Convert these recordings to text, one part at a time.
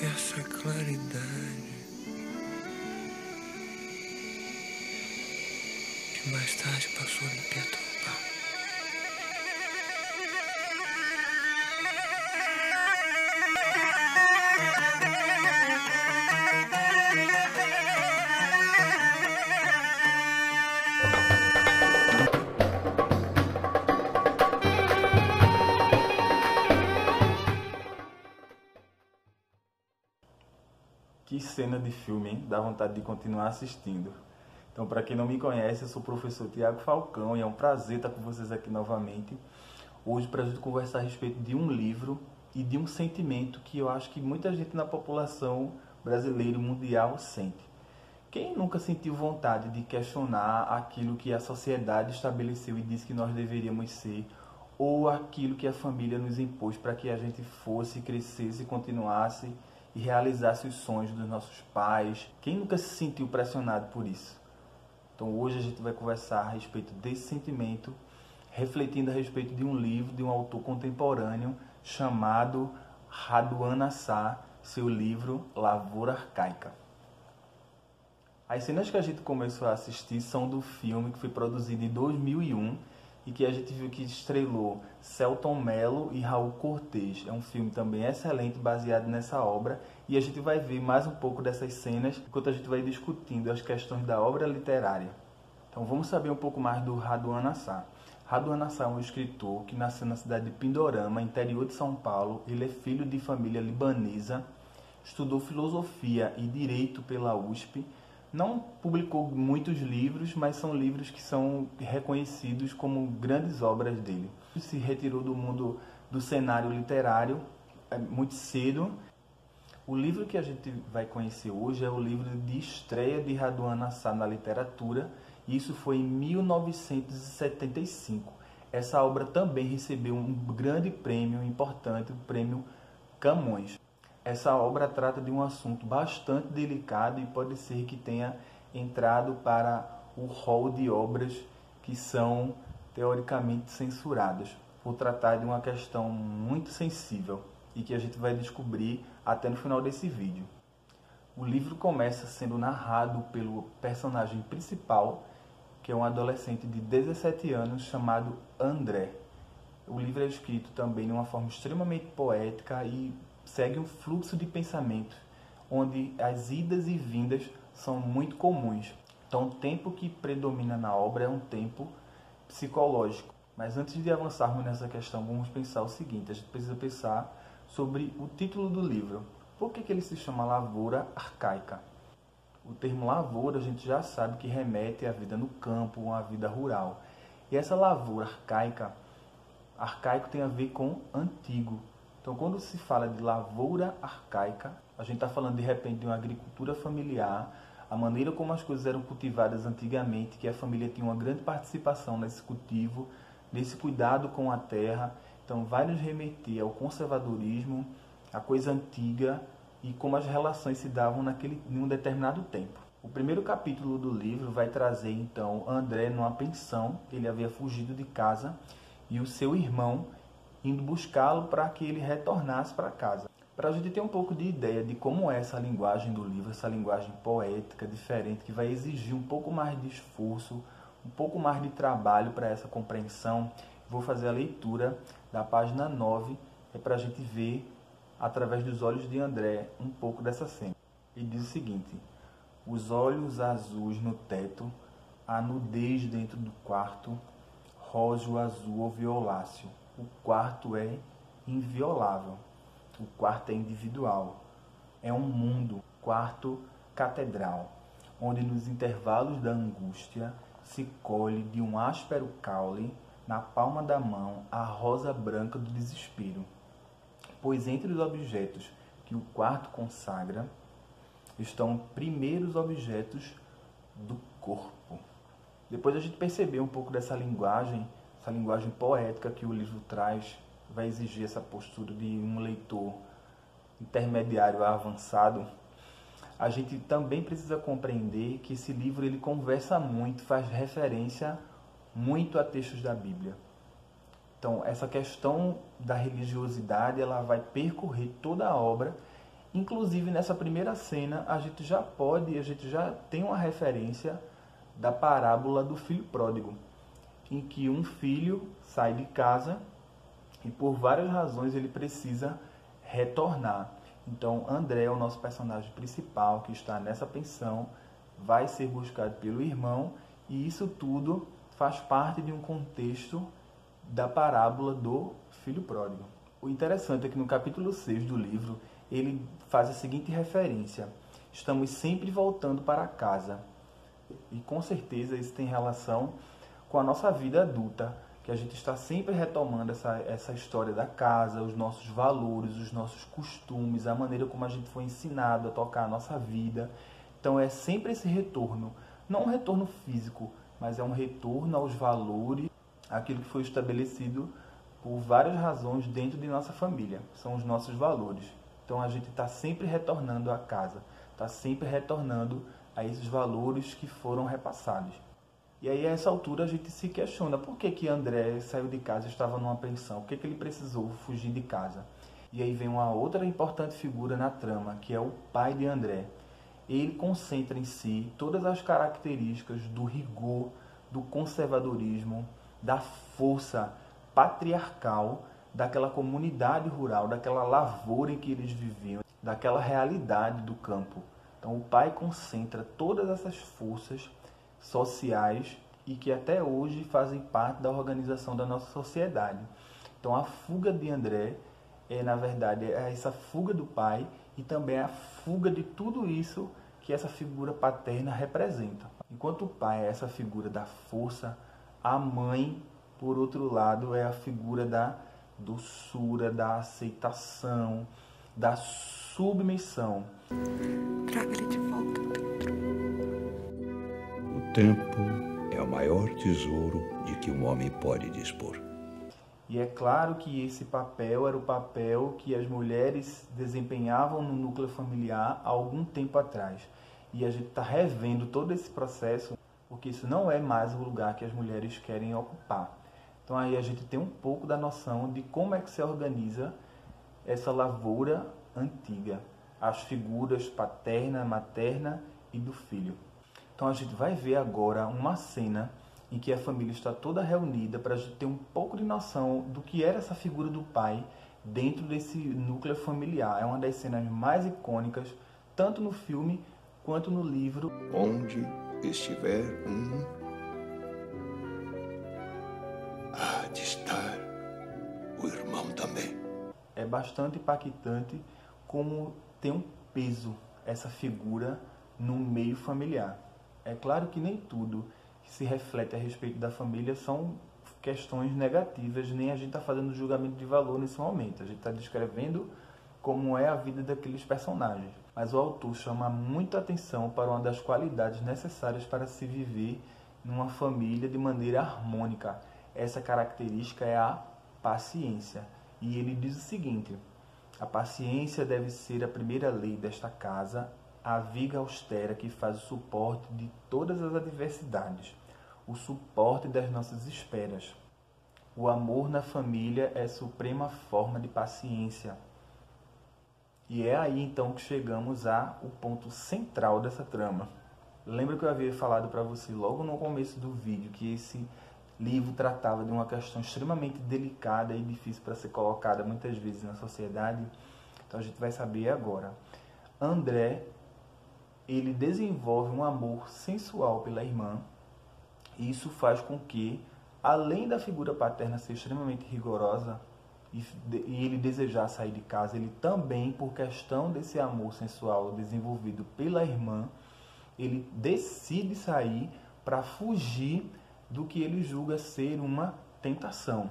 essa claridade que mais tarde passou a me perturbar. Que cena de filme, hein? Dá vontade de continuar assistindo. Então, para quem não me conhece, eu sou o professor Tiago Falcão e é um prazer estar com vocês aqui novamente. Hoje, para a gente conversar a respeito de um livro e de um sentimento que eu acho que muita gente na população brasileira e mundial sente. Quem nunca sentiu vontade de questionar aquilo que a sociedade estabeleceu e disse que nós deveríamos ser, ou aquilo que a família nos impôs para que a gente fosse, crescesse, continuasse e realizasse os sonhos dos nossos pais? Quem nunca se sentiu pressionado por isso? Então hoje a gente vai conversar a respeito desse sentimento, refletindo a respeito de um livro de um autor contemporâneo chamado Raduan Assar, seu livro Lavoura Arcaica. As cenas que a gente começou a assistir são do filme que foi produzido em 2001 e que a gente viu que estrelou Selton Mello e Raul Cortez. É um filme também excelente, baseado nessa obra, e a gente vai ver mais um pouco dessas cenas enquanto a gente vai discutindo as questões da obra literária. Então vamos saber um pouco mais do Raduan Assar. Raduan Assar é um escritor que nasceu na cidade de Pindorama, interior de São Paulo. Ele é filho de família libanesa, estudou filosofia e direito pela USP. Não publicou muitos livros, mas são livros que são reconhecidos como grandes obras dele. Ele se retirou do mundo do cenário literário muito cedo. O livro que a gente vai conhecer hoje é o livro de estreia de Raduan Assar na literatura, e isso foi em 1975. Essa obra também recebeu um grande prêmio importante, o Prêmio Camões. Essa obra trata de um assunto bastante delicado e pode ser que tenha entrado para o rol de obras que são teoricamente censuradas, por tratar de uma questão muito sensível e que a gente vai descobrir até no final desse vídeo. O livro começa sendo narrado pelo personagem principal, que é um adolescente de 17 anos chamado André. O livro é escrito também de uma forma extremamente poética e segue um fluxo de pensamento, onde as idas e vindas são muito comuns. Então, o tempo que predomina na obra é um tempo psicológico. Mas antes de avançarmos nessa questão, vamos pensar o seguinte: a gente precisa pensar sobre o título do livro. Por que ele se chama Lavoura Arcaica? O termo lavoura a gente já sabe que remete à vida no campo, à vida rural. E essa lavoura arcaica, arcaico tem a ver com antigo. Então, quando se fala de lavoura arcaica, a gente está falando de repente de uma agricultura familiar, a maneira como as coisas eram cultivadas antigamente, que a família tinha uma grande participação nesse cultivo, nesse cuidado com a terra. Então, vai nos remeter ao conservadorismo, à coisa antiga e como as relações se davam em um determinado tempo. O primeiro capítulo do livro vai trazer, então, André numa pensão. Ele havia fugido de casa e o seu irmão indo buscá-lo para que ele retornasse para casa. Para a gente ter um pouco de ideia de como é essa linguagem do livro, essa linguagem poética, diferente, que vai exigir um pouco mais de esforço, um pouco mais de trabalho para essa compreensão, vou fazer a leitura da página 9, para a gente ver, através dos olhos de André, um pouco dessa cena. Ele diz o seguinte: os olhos azuis no teto, a nudez dentro do quarto, róseo, azul ou violáceo. O quarto é inviolável, o quarto é individual, é um mundo, quarto catedral, onde nos intervalos da angústia se colhe de um áspero caule na palma da mão a rosa branca do desespero. Pois entre os objetos que o quarto consagra estão primeiros objetos do corpo. Depois a gente percebeu um pouco dessa linguagem, essa linguagem poética que o livro traz, vai exigir essa postura de um leitor intermediário a avançado. A gente também precisa compreender que esse livro ele conversa muito, faz referência muito a textos da Bíblia. Então, essa questão da religiosidade, ela vai percorrer toda a obra Inclusive, nessa primeira cena, a gente já tem uma referência da parábola do filho pródigo, em que um filho sai de casa e por várias razões ele precisa retornar. Então, André, o nosso personagem principal que está nessa pensão, vai ser buscado pelo irmão, e isso tudo faz parte de um contexto da parábola do filho pródigo. O interessante é que no capítulo 6 do livro, ele faz a seguinte referência: estamos sempre voltando para casa. E com certeza isso tem relação com a nossa vida adulta, que a gente está sempre retomando essa história da casa, os nossos valores, os nossos costumes, a maneira como a gente foi ensinado a tocar a nossa vida. Então é sempre esse retorno, não um retorno físico, mas é um retorno aos valores, aquilo que foi estabelecido por várias razões dentro de nossa família, são os nossos valores. Então a gente está sempre retornando à casa, está sempre retornando a esses valores que foram repassados. E aí, a essa altura, a gente se questiona por que André saiu de casa e estava numa pensão, por que ele precisou fugir de casa. E aí vem uma outra importante figura na trama, que é o pai de André. Ele concentra em si todas as características do rigor, do conservadorismo, da força patriarcal daquela comunidade rural, daquela lavoura em que eles viviam, daquela realidade do campo. Então o pai concentra todas essas forças sociais e que até hoje fazem parte da organização da nossa sociedade. Então a fuga de André na verdade, é essa fuga do pai e também a fuga de tudo isso que essa figura paterna representa. Enquanto o pai é essa figura da força, a mãe, por outro lado, é a figura da doçura, da aceitação, da submissão. Traga ele de volta dentro. O tempo é o maior tesouro de que um homem pode dispor. E é claro que esse papel era o papel que as mulheres desempenhavam no núcleo familiar há algum tempo atrás. E a gente está revendo todo esse processo, porque isso não é mais o lugar que as mulheres querem ocupar. Então aí a gente tem um pouco da noção de como é que se organiza essa lavoura antiga. As figuras paterna, materna e do filho. Então a gente vai ver agora uma cena em que a família está toda reunida para a gente ter um pouco de noção do que era essa figura do pai dentro desse núcleo familiar. É uma das cenas mais icônicas, tanto no filme quanto no livro. Onde estiver há de estar o irmão também. É bastante impactante como tem um peso essa figura no meio familiar. É claro que nem tudo que se reflete a respeito da família são questões negativas, nem a gente está fazendo julgamento de valor nesse momento. A gente está descrevendo como é a vida daqueles personagens. Mas o autor chama muita atenção para uma das qualidades necessárias para se viver numa família de maneira harmônica. Essa característica é a paciência. E ele diz o seguinte: a paciência deve ser a primeira lei desta casa, a viga austera que faz o suporte de todas as adversidades, o suporte das nossas esperas. O amor na família é a suprema forma de paciência. E é aí então que chegamos ao ponto central dessa trama. Lembra que eu havia falado para você logo no começo do vídeo que esse livro tratava de uma questão extremamente delicada e difícil para ser colocada muitas vezes na sociedade? Então a gente vai saber agora. André, ele desenvolve um amor sensual pela irmã, e isso faz com que, além da figura paterna ser extremamente rigorosa e ele desejar sair de casa, ele também, por questão desse amor sensual desenvolvido pela irmã, ele decide sair para fugir do que ele julga ser uma tentação.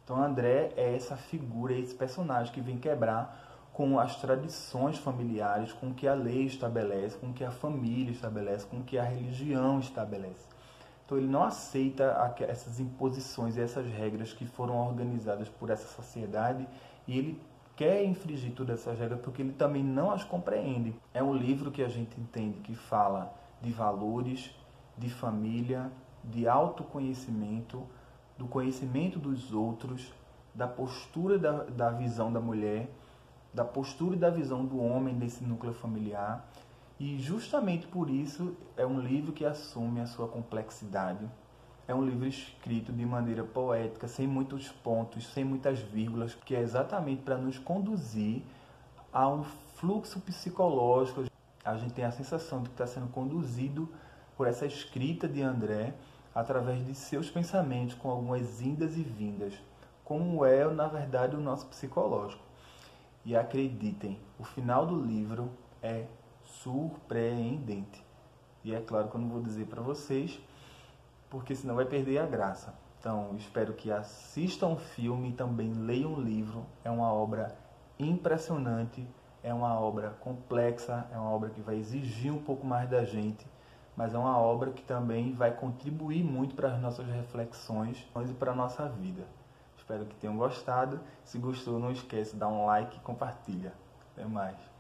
Então André é essa figura, esse personagem que vem quebrar com as tradições familiares, com o que a lei estabelece, com o que a família estabelece, com o que a religião estabelece. Então ele não aceita essas imposições e essas regras que foram organizadas por essa sociedade, e ele quer infringir todas essas regras porque ele também não as compreende. É um livro que a gente entende que fala de valores, de família, de autoconhecimento, do conhecimento dos outros, da postura da visão da mulher, da postura e da visão do homem nesse núcleo familiar. E justamente por isso é um livro que assume a sua complexidade. É um livro escrito de maneira poética, sem muitos pontos, sem muitas vírgulas, que é exatamente para nos conduzir a um fluxo psicológico. A gente tem a sensação de que está sendo conduzido por essa escrita de André através de seus pensamentos, com algumas indas e vindas, como é, na verdade, o nosso psicológico. E acreditem, o final do livro é surpreendente. E é claro que eu não vou dizer para vocês, porque senão vai perder a graça. Então, espero que assistam o filme e também leiam o livro. É uma obra impressionante, é uma obra complexa, é uma obra que vai exigir um pouco mais da gente, mas é uma obra que também vai contribuir muito para as nossas reflexões e para a nossa vida. Espero que tenham gostado. Se gostou, não esquece de dar um like e compartilha. Até mais.